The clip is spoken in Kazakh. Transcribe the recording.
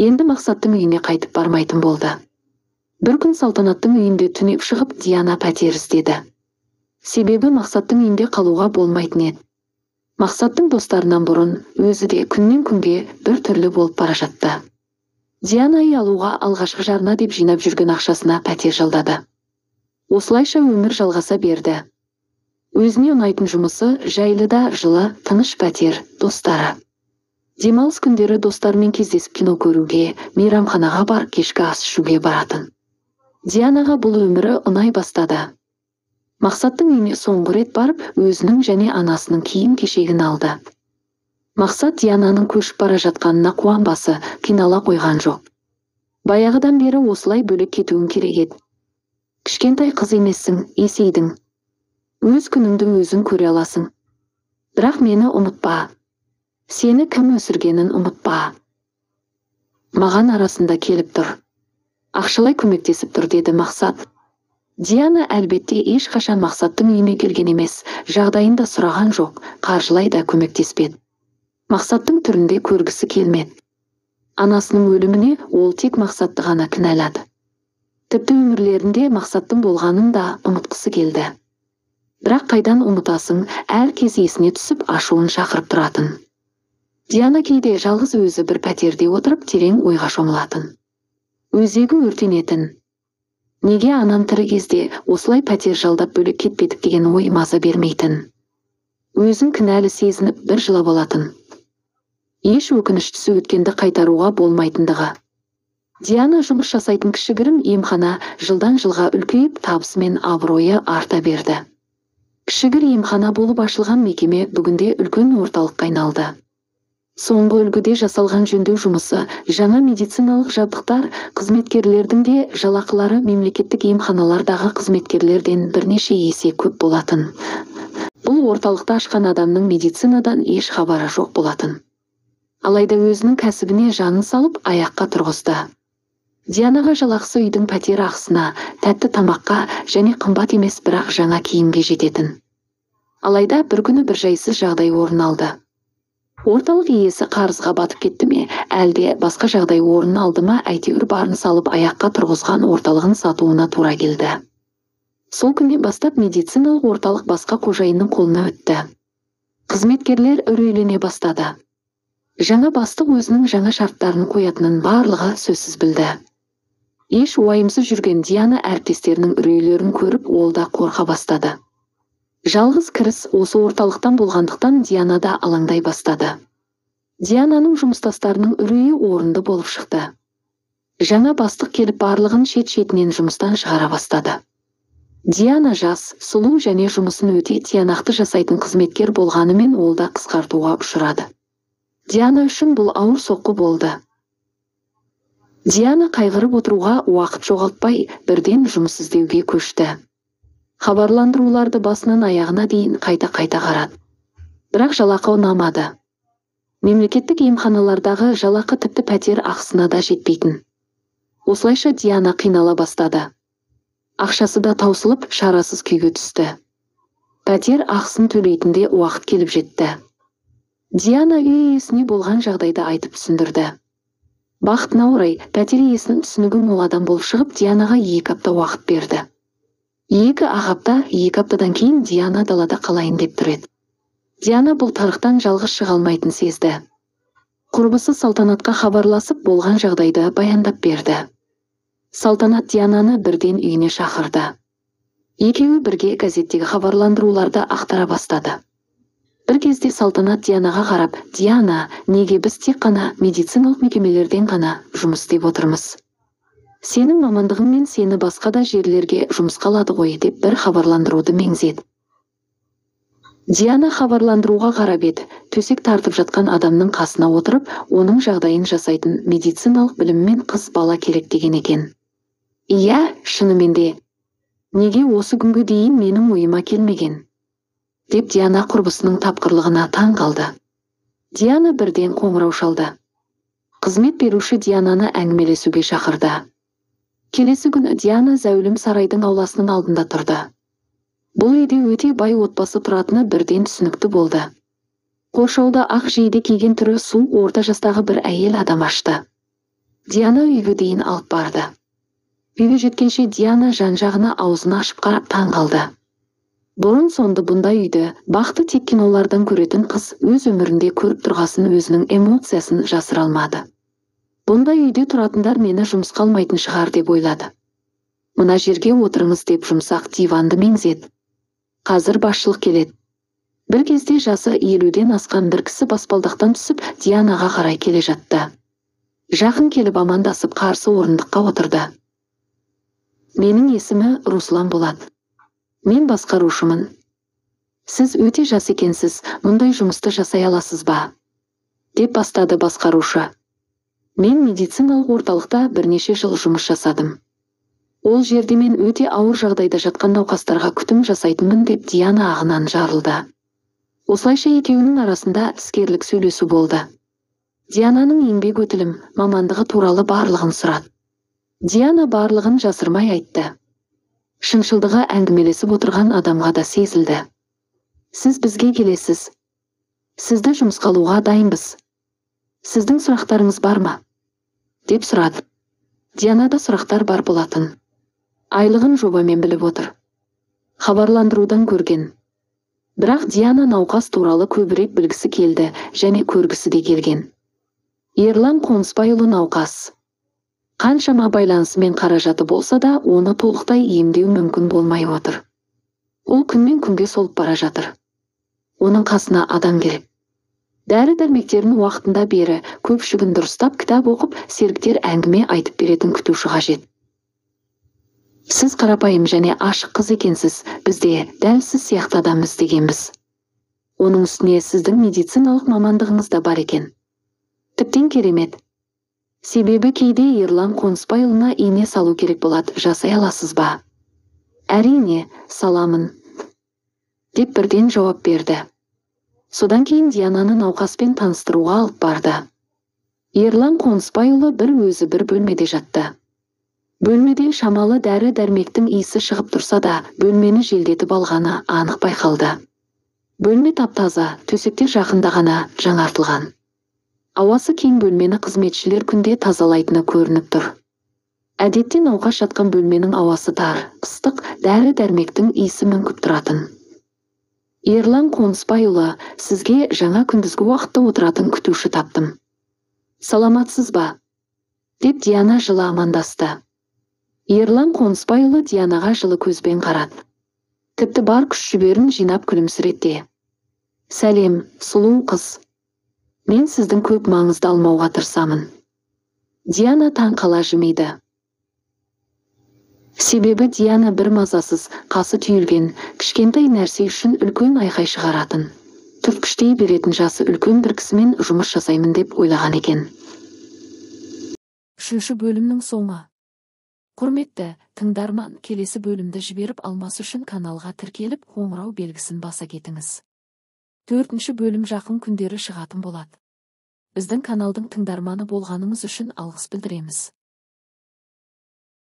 Енді Мақсаттың үйіне қайтып бармайтын болды. Бір күн Салтанаттың үйінде түнеп шығып, Диана пәтер іздеді. Себебі Мақсаттың үйінде қалуға болмайтын еді. Мақсаттың достарынан бұрын өзі де күннен күнге бір түрлі болып бара жатты. Диана үй алуға алғашқы жарна деп жинап жүрген ақшасына пәтер жалдады. Осылайша өмір жалғаса берді. Өзіне ұнайтын жұмысы, жайлы да жылы, тыныш пәтер, достары. Демалыс күндері достарымен кездесіп кино көруге, мейрамханаға бар, кешкі ас ішуге баратын. Дианаға бұл өмірі ұнай бастады. Мақсаттың үйіне соңғы рет барып, өзінің және анасының киім-кешегін алды. Мақсат Диананың көшіп бара жатқанына қуанбасы, қинала қойған жоқ. Баяғыдан бері осылай бөлек кетуің керек еді. Кішкентай қыз емессің, есейдің. Өз күніңді өзің көре аласың. Бірақ мені ұмытпа. Сені кім өсіргенін ұмытпа. Маған арасында келіп тұр. Ақшалай көмектесіп тұр, деді Мақсат. Диана әлбетте ешқашан Мақсаттың үйіне келген емес, жағдайын да сұраған жоқ, қаржылай да көмектеспеді. Мақсаттың түрінде көргісі келмеді. Анасының өліміне ол тек Мақсатты ғана кінәлады. Тіпті өмірлерінде Мақсаттың болғанын да ұмытқысы келді. Бірақ қайдан ұмытасың, әр кез есіне түсіп ашуын шақырып тұратын. Диана кейде жалғыз өзі бір пәтерде отырып терең ойға шомылатын. Өзегі өртенетін. Неге анам тірі кезде осылай пәтер жалдап бөлек кетпедік деген ой маза бермейтін. Өзін кінәлі сезініп бір жылап алатын. Еш өкініштісі өткенді қайтаруға болмайтындығы. Диана жұмыс жасайтын кішігірім емхана жылдан жылға үлкейіп, табысы мен абыройы арта берді. Кішігір емхана болып ашылған мекеме бүгінде үлкен орталыққа айналды. Соңғы үлгіде жасалған жөндеу жұмысы, жаңа медициналық жабдықтар, қызметкерлердің де жалақылары мемлекеттік емханалардағы қызметкерлерден бірнеше есе көп болатын. Бұл орталықта ашқан адамның медицинадан еш хабары жоқ болатын. Алайда өзінің кәсібіне жанын салып, аяққа тұрғызды. Дианаға жалақысы үйдің пәтер ақысына, тәтті тамаққа және қымбат емес бірақ жаңа киімге жететін. Алайда бір күні бір жайсыз жағдай орын алды. Орталық иесі қарызға батып кетті ме, әлде басқа жағдай орын алды ма, әйтеуір барын салып аяққа тұрғызған орталығын сатуына тура келді. Сол күннен бастап медициналық орталық басқа қожайынның қолына өтті. Қызметкерлер үрейлене бастады. Жаңа бастық өзінің жаңа шарттарын қоятынын барлығы сөзсіз білді. Еш уайымсыз жүрген Диана әріптестерінің үрейлерін көріп, ол да қорқа бастады. Жалғыз кіріс осы орталықтан болғандықтан Диана да алаңдай бастады. Диананың жұмыстастарының үрейі орынды болып шықты. Жаңа бастық келіп барлығын шет-шетінен жұмыстан шығара бастады. Диана жас, сұлу және жұмысын өте тиянақты жасайтын қызметкер болғанымен ол да қысқартуға ұшырады. Диана үшін бұл ауыр соққы болды. Диана қайғырып отыруға уақыт жоғалтпай, бірден жұмыс іздеуге көшті. Хабарландыруларды басынан аяғына дейін қайта-қайта қарады. Бірақ жалақы ұнамады. Мемлекеттік емханалардағы жалақы тіпті пәтер ақысына да жетпейтін. Осылайша Диана қинала бастады. Ақшасы да таусылып, шарасыз күйге түсті. Пәтер ақысын төлейтінде уақыт келіп жетті. Диана үй иесіне болған жағдайды айтып түсіндірді. Бақытына орай, пәтер иесінің түсінігі мол адам болып шығып, Дианаға 2 апта уақыт берді. 2 аптадан кейін Диана далада қалайын деп тұр еді. Диана бұл тарықтан жалғыз шыға алмайтынын сезді. Құрбысы Салтанатқа хабарласып, болған жағдайды баяндап берді. Салтанат Диананы бірден үйіне шақырды. Екеуі бірге газеттегі хабарландыруларды ақтара бастады. Бір кезде Салтанат Дианаға қарап, «Диана, неге біз тек қана медициналық мекемелерден ғана жұмыс істеп отырмыз? Сенің мамандығыңмен сені басқа да жерлерге жұмысқа алады ғой», деп бір хабарландыруды меңзеді. Диана хабарландыруға қарап еді, төсек тартып жатқан адамның қасына отырып, оның жағдайын жасайтын медициналық біліммен қыз бала керек деген екен. «Иә, шынымен де. Неге осы күнге дейін менің ойыма келмеген?» деп Диана құрбысының тапқырлығына таң қалды. Диана бірден қоңырау шалды. Қызмет беруші Диананы әңгімелесуге шақырды. Келесі күні Диана зәулім сарайдың ауласының алдында тұрды. Бұл үйде өте бай отбасы тұратыны бірден түсінікті болды. Қоршауда ақ жейде киген түрі сұлу орта жастағы бір әйел адам ашты. Диана үйге дейін алып барды. Үйге жеткенше Диана жан-жағына аузын ашып қарап таң қалды. Бұрын сонды бұндай үйді бақты тек кинолардан көретін қыз өз өмірінде көріп тұрғасын өзінің эмоциясын жасыра алмады. Бұндай үйде тұратындар мені жұмысқа алмайтын шығар деп ойлады. Мына жерге отырыңыз деп жұмсақ диванды меңзеді. Қазір басшылық келеді. Бір кезде жасы 50-ден асқан бір кісі баспалдақтан түсіп Дианаға қарай келе жатты. Жақын келіп амандасып қарсы орындыққа отырды. Менің есімі Руслан болады. Мен басқарушымын. Сіз өте жас екенсіз, мұндай жұмысты жасай аласыз ба? Деп бастады басқарушы. Мен медициналық орталықта бірнеше жыл жұмыс жасадым. Ол жерде мен өте ауыр жағдайда жатқан науқастарға күтім жасайтынмын деп Диана ағынан жарылды. Осылайша екеуінің арасында іскерлік сөйлесу болды. Диананың еңбек өтілім, мамандығы туралы барлығын сұрады. Диана барлығын жасырмай айтты. Шыншылдығы әңгімелесіп отырған адамға да сезілді. Сіз бізге келесіз. Сізді жұмысқа алуға дайынбыз. Сіздің сұрақтарыңыз бар ма? Деп сұрады. Дианада сұрақтар бар болатын. Айлығын жобамен біліп отыр. Хабарландырудан көрген. Бірақ Диана науқас туралы көбірек білгісі келді және көргісі де келген. Ерлан Қонысбайұлы науқас. Қаншама байланысы мен қаражаты болса да, оны толықтай емдеу мүмкін болмай отыр. Ол күнмен күнге солып бара жатыр. Оның қасына адам керек. Дәрі-дәрмектерін уақытында бері, көпшігін дұрыстап кітап оқып, серіктер әңгіме айтып беретін күтуші қажет. Сіз қарапайым және ашық қыз екенсіз, бізде дәл сіз сияқты адам іздегенбіз. Оның үстіне сіздің медициналық мамандығыңыз да бар екен. Тіптен керемет. Себебі кейде Ерлан Қонысбайұлына ине салу керек болады, жасай аласыз ба? Әрине, саламын. Деп бірден жауап берді. Содан кейін Диананы науқаспен таныстыруға алып барды. Ерлан Қонысбайұлы бір өзі бір бөлмеде жатты. Бөлмеден шамалы дәрі-дәрмектің иісі шығып тұрса да, бөлмені желдетіп алғаны анық байқалды. Бөлме тап-таза, төсектер жақында ғана жаңартылған. Ауасы кең бөлмені қызметшілер күнде тазалайтыны көрініп тұр. Әдетте науқас жатқан бөлменің ауасы тар, ыстық, дәрі-дәрмектің иісі мүңкіп тұратын. Ерлан Қонысбайұлы, сізге жаңа күндізгі уақытта отыратын күтуші таптым. Саламатсыз ба? Деп Диана жылы амандасты. Ерлан Қонысбайұлы Дианаға жылы көзбен қарады. Тіпті бар күш-жігерін жинап күлімсіретті. Сәлем, сұлу қыз. Мен сіздің көп маңызды алмауға тырысамын. Диана таң қала жымиды. Себебі Диана бір мазасыз, қасы түйілген, кішкентай нәрсе үшін үлкен айқай шығаратын. Түрткіштей беретін жасы үлкен бір кісімен жұмыс жасаймын деп ойлаған екен. 3 бөлімнің соңы. Құрметті тыңдарман, келесі бөлімді жіберіп алмас үшін каналға тіркеліп, қоңырау белгісін баса кетіңіз. 4 бөлім жақын күндері шығатын болады. Біздің каналдың тыңдарманы болғаныңыз үшін алғыс білдіреміз.